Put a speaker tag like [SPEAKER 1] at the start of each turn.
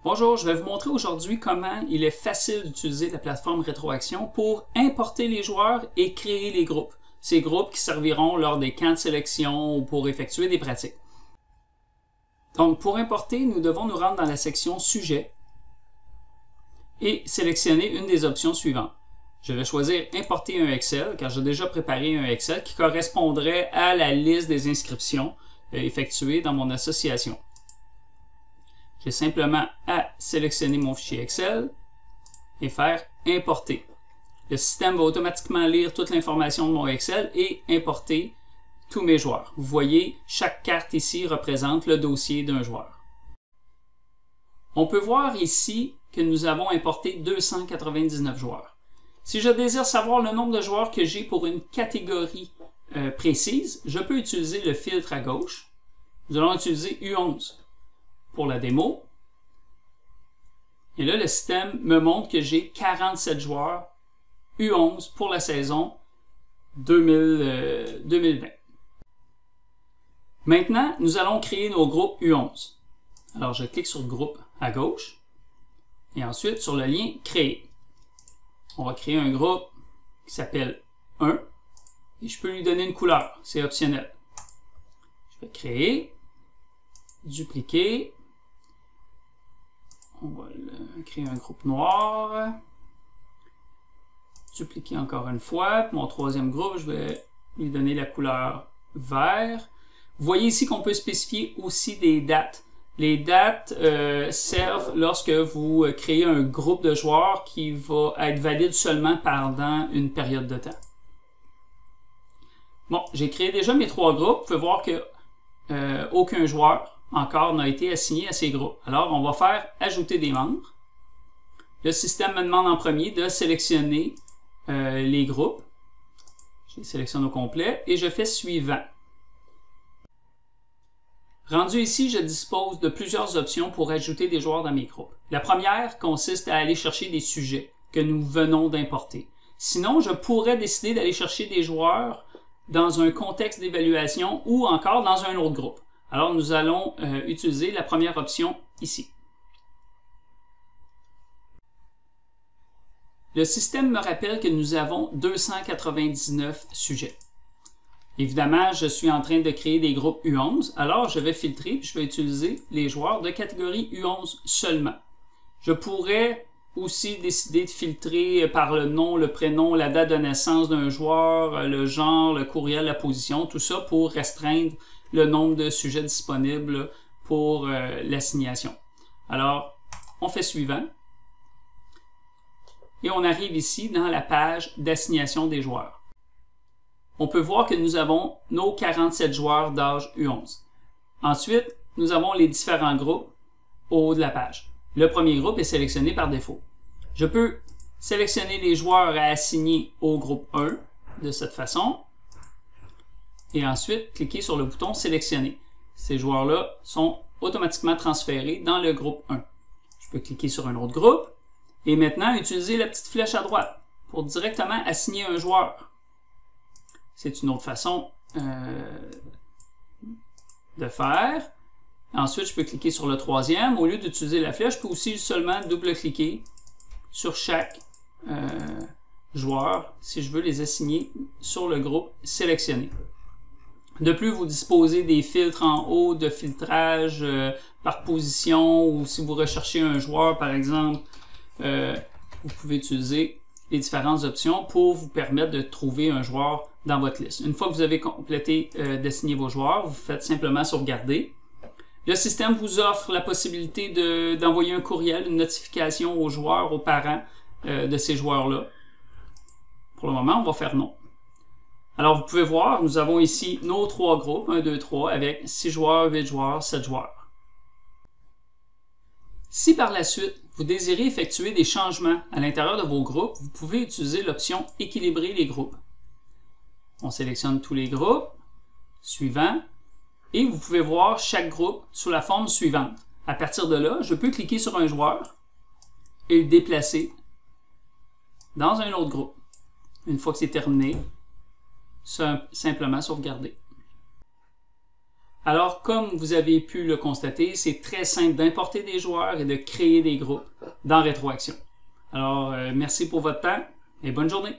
[SPEAKER 1] Bonjour, je vais vous montrer aujourd'hui comment il est facile d'utiliser la plateforme Rétroaction pour importer les joueurs et créer les groupes. Ces groupes qui serviront lors des camps de sélection ou pour effectuer des pratiques. Donc, pour importer, nous devons nous rendre dans la section Sujet et sélectionner une des options suivantes. Je vais choisir Importer un Excel, car j'ai déjà préparé un Excel qui correspondrait à la liste des inscriptions effectuées dans mon association. J'ai simplement à sélectionner mon fichier Excel et faire Importer. Le système va automatiquement lire toute l'information de mon Excel et importer tous mes joueurs. Vous voyez, chaque carte ici représente le dossier d'un joueur. On peut voir ici que nous avons importé 299 joueurs. Si je désire savoir le nombre de joueurs que j'ai pour une catégorie précise, je peux utiliser le filtre à gauche. Nous allons utiliser U11 pour la démo. Et là, le système me montre que j'ai 47 joueurs U11 pour la saison 2020. Maintenant, nous allons créer nos groupes U11. Alors, je clique sur Groupe à gauche et ensuite sur le lien Créer. On va créer un groupe qui s'appelle 1 et je peux lui donner une couleur, c'est optionnel. Je vais créer, dupliquer. On va créer un groupe noir. Dupliquer encore une fois. Pour mon troisième groupe, je vais lui donner la couleur vert. Vous voyez ici qu'on peut spécifier aussi des dates. Les dates servent lorsque vous créez un groupe de joueurs qui va être valide seulement pendant une période de temps. Bon, j'ai créé déjà mes trois groupes. Vous pouvez voir que aucun joueur encore n'a été assigné à ces groupes. Alors, on va faire Ajouter des membres. Le système me demande en premier de sélectionner les groupes. Je les sélectionne au complet et je fais Suivant. Rendu ici, je dispose de plusieurs options pour ajouter des joueurs dans mes groupes. La première consiste à aller chercher des sujets que nous venons d'importer. Sinon, je pourrais décider d'aller chercher des joueurs dans un contexte d'évaluation ou encore dans un autre groupe. Alors, nous allons utiliser la première option ici. Le système me rappelle que nous avons 299 sujets. Évidemment, je suis en train de créer des groupes U11, alors je vais filtrer et je vais utiliser les joueurs de catégorie U11 seulement. Je pourrais aussi décider de filtrer par le nom, le prénom, la date de naissance d'un joueur, le genre, le courriel, la position, tout ça pour restreindre le nombre de sujets disponibles pour l'assignation. Alors, on fait Suivant. Et on arrive ici dans la page d'assignation des joueurs. On peut voir que nous avons nos 47 joueurs d'âge U11. Ensuite, nous avons les différents groupes au haut de la page. Le premier groupe est sélectionné par défaut. Je peux sélectionner les joueurs à assigner au groupe 1 de cette façon. Et ensuite, cliquer sur le bouton Sélectionner. Ces joueurs-là sont automatiquement transférés dans le groupe 1. Je peux cliquer sur un autre groupe et maintenant utiliser la petite flèche à droite pour directement assigner un joueur. C'est une autre façon de faire. Ensuite, je peux cliquer sur le troisième. Au lieu d'utiliser la flèche, je peux aussi seulement double-cliquer sur chaque joueur si je veux les assigner sur le groupe sélectionné. De plus, vous disposez des filtres en haut de filtrage par position ou si vous recherchez un joueur, par exemple, vous pouvez utiliser les différentes options pour vous permettre de trouver un joueur dans votre liste. Une fois que vous avez complété d'assigner vos joueurs, vous faites simplement sauvegarder. Le système vous offre la possibilité d'envoyer un courriel, une notification aux joueurs, aux parents de ces joueurs-là. Pour le moment, on va faire non. Alors, vous pouvez voir, nous avons ici nos trois groupes, 1, 2, 3, avec 6 joueurs, 8 joueurs, 7 joueurs. Si par la suite, vous désirez effectuer des changements à l'intérieur de vos groupes, vous pouvez utiliser l'option « Équilibrer les groupes ». On sélectionne tous les groupes, Suivant, et vous pouvez voir chaque groupe sous la forme suivante. À partir de là, je peux cliquer sur un joueur et le déplacer dans un autre groupe. Une fois que c'est terminé, simplement sauvegarder. Alors, comme vous avez pu le constater, c'est très simple d'importer des joueurs et de créer des groupes dans Rétroaction. Alors, merci pour votre temps et bonne journée!